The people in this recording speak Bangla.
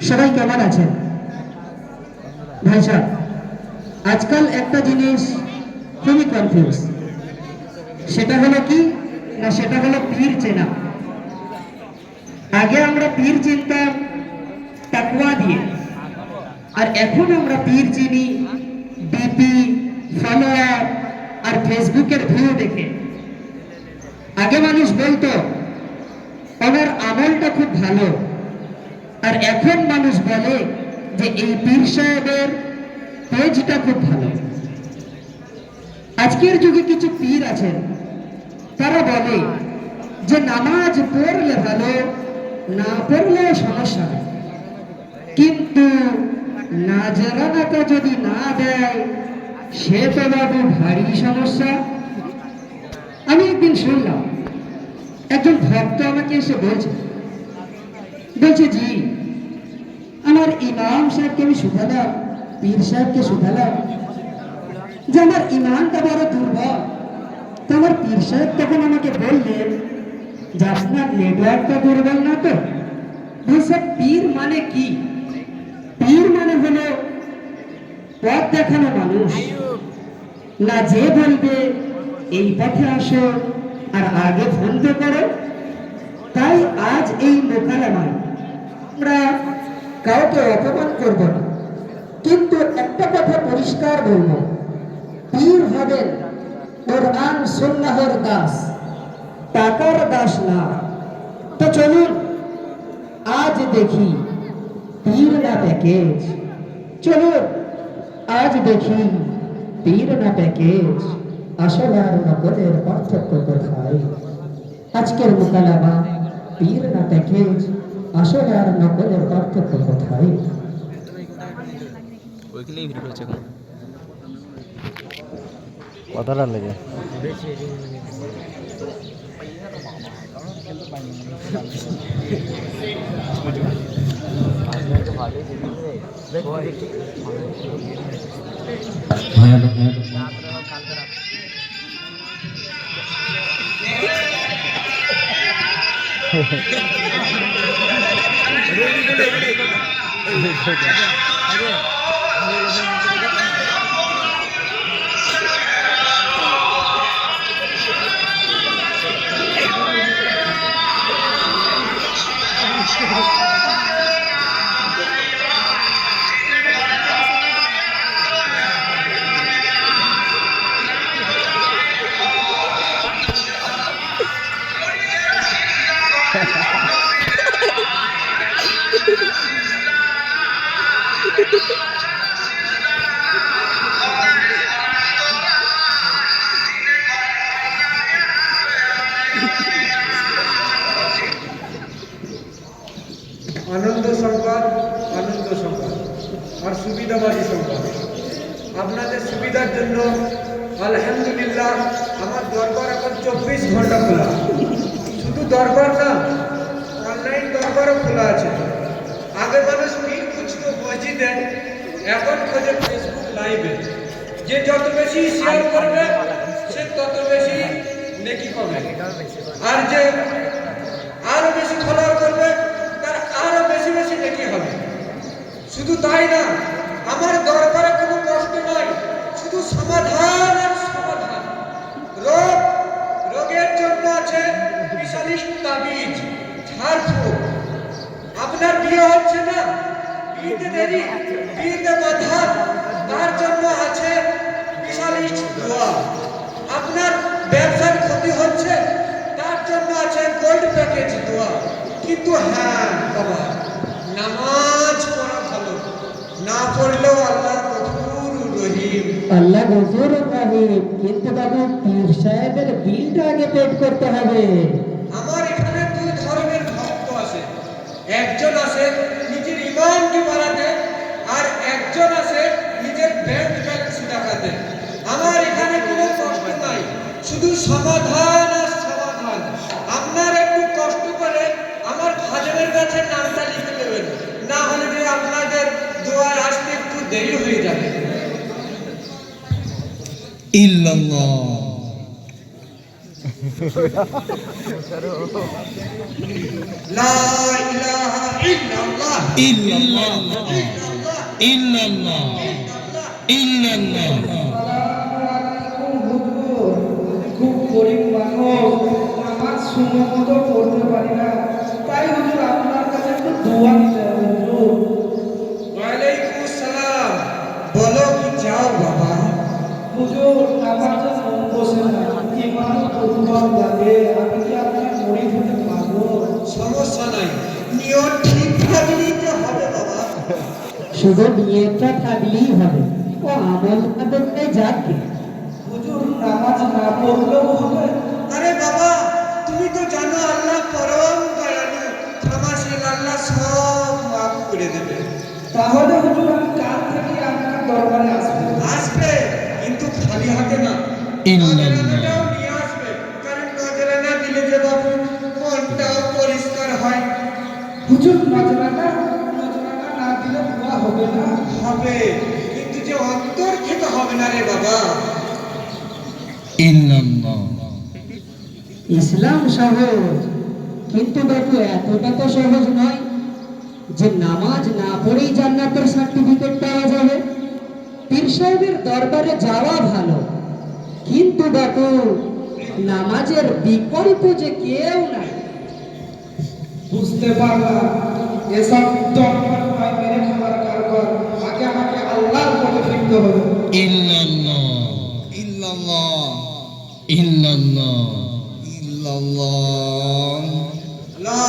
সবাই কেমন আছেন ভাই সাহেব? আজকাল একটা জিনিস খুবই কনফিউজ, সেটা হলো কি না, সেটা হলো পীর চেনা। আগে আমরা পীর চিনতাম তাকওয়া দিয়ে, আর এখন আমরা পীর চিনি ডিপি, ফলোয়ার আর ফেসবুকের ভিউ দেখে। আগে মানুষ বলতো ওনার আমলটা খুব ভালো, আর এখন মানুষ বলে যে এই পীর সাহেবের পেজটা খুব ভালো। আজকের যুগে কিছু পীর আছেন, তারা বলে যে নামাজ পড়লে ভালো, না পড়লে সমস্যা নেই, কিন্তু নাজরানাটা যদি না দেয় সে তো বাবু ভারী সমস্যা। আমি একদিন শুনলাম একজন ভক্ত আমাকে এসে বলছে জি আমার ইমাম সাহেবকে আমি শুধালাম, পীর সাহেবকে শুধালাম যে আমার ইমানটা বড় দুর্বল। তো আমার পীর সাহেব তখন আমাকে বললেন যে আপনার নেটওয়ার্কটা দুর্বল না তো। বলছে পীর মানে কি? পীর মানে হলো পথ দেখানো মানুষ, না যে বলবে এই পথে আসো আর আগে বন্ধ করো। তাই আজ এই মোকালামায় আমরা কাউকে অপমান করব না, কিন্তু একটা কথা পরিষ্কার বলব, পীর হবেন কোরআন সুন্নাহর দাস, টাকার দাস না। তো চলুন আজ দেখি পীর না প্যাকেজ। চলুন আজ দেখি পীর না প্যাকেজ, আসল আর নকলের পার্থক্য কোথায়। আজকের মোকালামা পীর না প্যাকেজ, আসল আর নকলের পার্থক্য কোথায়। কথাটা লেগে আনন্দ সংবাদ, আনন্দ সংবাদ আর সুবিধাবাদী সংবাদ। আপনাদের সুবিধার জন্য আলহামদুলিল্লাহ আমার দরবার এখন 24 ঘন্টা খোলা। শুধু দরবার না, অনলাইন দরবারও খোলা আছে। আগে মানুষ পীর খুঁজতো মসজিদে, এখন খোঁজে ফেসবুক লাইভে। যে যত বেশি শেয়ার করবে সে তত বেশি নেকি পাবে, আর যে আরো বেশি ফলোয়ার করবে তার আরো বেশি বেশি নেকি হবে। শুধু তাই না, আমার দরবারে কোনো কষ্ট নয়, শুধু সমাধান আর সমাধান। রোগের জন্য আছে স্পেশালিস্ট তাবিজ, ঝাড়ফুঁক। আপনার বিয়ে হচ্ছে না, বিয়েতে দেরি, বিয়েতে বাধা, তার জন্য আছে স্পেশালিস্ট দোয়া। আপনার ব্যবসার ক্ষতি হচ্ছে, তার জন্য আছে গোল্ড প্যাকেজ দোয়া। কিন্তু হ্যাঁ বাবা, নামাজ পড়া ভালো, না পড়লেও আল্লাহ গফুর রহিম। আল্লাহ গফুর রহিম, কিন্তু বাবু পীর সাহেবের বিলটা আগে পেড করতে হবে। আমার এখানে দুই ধরনের ভক্ত আছে, একজন আছে নিজের ইমানকে বাড়াতে, আর একজন আছে নিজের ব্যাংক ব্যালেন্স দেখাতে। আমার এখানে কোনো কষ্ট নাই, শুধু সমাধান আর সমাধান। আপনার একটু কষ্ট করে আমার খাদেমের কাছে নামটা লিখে দেবেন, না হলে যে আপনাদের দোয়ার আসতে একটু দেরি হয়ে যাবে। ইল্লাল্লাহ লা ইলাহা ইল্লাল্লাহ ইল্লাল্লাহ ইল্লাল্লাহ। খুব গরিব মানুষ, নামাজ সময় মতো পড়তে পারি না, তাই হুজুর আপনার কাছে একটু দোয়া নিতে হবে হুজুর। ওয়ালাইকুম আসসালাম। বলো কি চাও বাবা? হুজুর নামাজে মন বসে না, ইমান দুর্বল লাগে, আমি কি আপনার মুরিদ হতে পারবো? সমস্যা নাই, নিয়ত ঠিকভাবে নিতে হবে বাবা। শুধু নিয়তটা থাকলেই হবে, ও আমল না করলে যাকে। হুজুর নামাজ না পড়লেও হবে? আরে বাবা, তুমি তো জানো আল্লাহ পরম দয়ালু, ক্ষমাশীল, আল্লাহ সব মাফ করে দেবে। তাহলে হুজুর আমি কাল থেকে আপনার দরবারে আসবো। আসবে, কিন্তু খালি হাতে না, নজরানাটাও নিয়ে আসবে, কারণ নজরানা দিলে যে বাবু মনটাও পরিষ্কার হয়। হুজুর নজরানা না দিলে দোয়া হবে না? হবে, কিন্তু যে অন্তর থেকে হবে না রে বাবা। ইল্লাল্লাহ। ইসলাম সহজ, কিন্তু বাবু এতটা তো সহজ নয় যে নামাজ না পড়েই জান্নাতের সার্টিফিকেট পাওয়া যাবে। পীর সাহেবের দরবারে যাওয়া ভালো, কিন্তু বাবু নামাজের বিকল্প যে কেউ নাই। বুঝতে পারলাম, এসব দরবার নয় মেরে খাবার কারবার, আগে আমাকে আল্লাহর পথে ফিরতে হবে। ইল্লাল্লাহ ইল্লাল্লাহ ইল্লাল্লাহ ইল্লাল্লাহ। লা